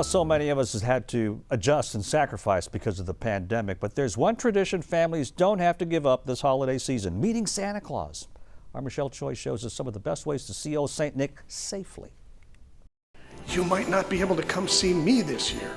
So many of us have had to adjust and sacrifice because of the pandemic, but there's one tradition families don't have to give up this holiday season: meeting Santa Claus. Our Michelle Choi shows us some of the best ways to see old Saint Nick safely. You might not be able to come see me this year,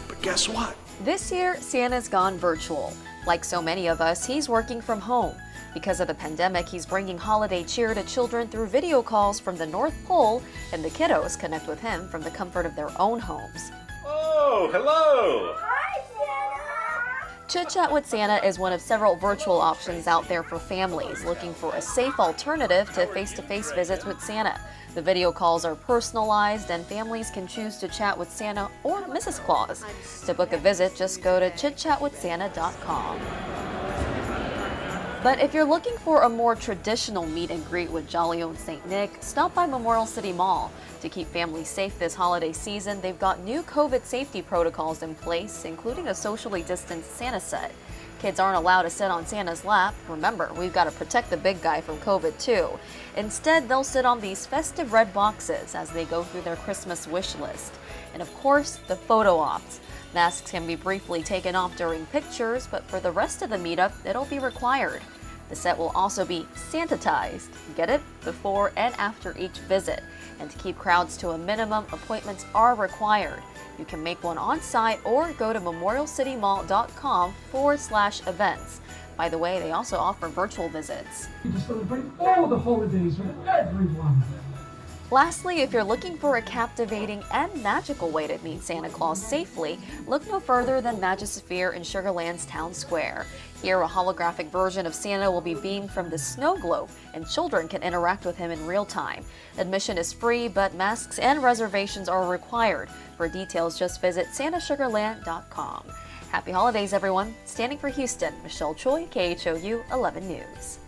but guess what? This year, Santa's gone virtual. Like so many of us, he's working from home. Because of the pandemic, he's bringing holiday cheer to children through video calls from the North Pole, and the kiddos connect with him from the comfort of their own homes. Oh, hello! Hi, Santa! Chit Chat with Santa is one of several virtual options out there for families looking for a safe alternative to face-to-face visits with Santa. The video calls are personalized, and families can choose to chat with Santa or Mrs. Claus. To book a visit, just go to chitchatwithsanta.com. But if you're looking for a more traditional meet and greet with jolly old St. Nick, stop by Memorial City Mall. To keep families safe this holiday season, they've got new COVID safety protocols in place, including a socially distanced Santa set. Kids aren't allowed to sit on Santa's lap. Remember, we've got to protect the big guy from COVID too. Instead, they'll sit on these festive red boxes as they go through their Christmas wish list. And of course, the photo ops. Masks can be briefly taken off during pictures, but for the rest of the meetup, it'll be required. The set will also be sanitized. Get it? Before and after each visit. And to keep crowds to a minimum, appointments are required. You can make one on site or go to memorialcitymall.com/events. By the way, they also offer virtual visits. To celebrate all the holidays with everyone. Lastly, if you're looking for a captivating and magical way to meet Santa Claus safely, look no further than Magisphere in Sugar Land's Town Square. Here, a holographic version of Santa will be beamed from the snow globe, and children can interact with him in real time. Admission is free, but masks and reservations are required. For details, just visit santasugarland.com. Happy holidays, everyone. Standing for Houston, Michelle Choi, KHOU 11 News.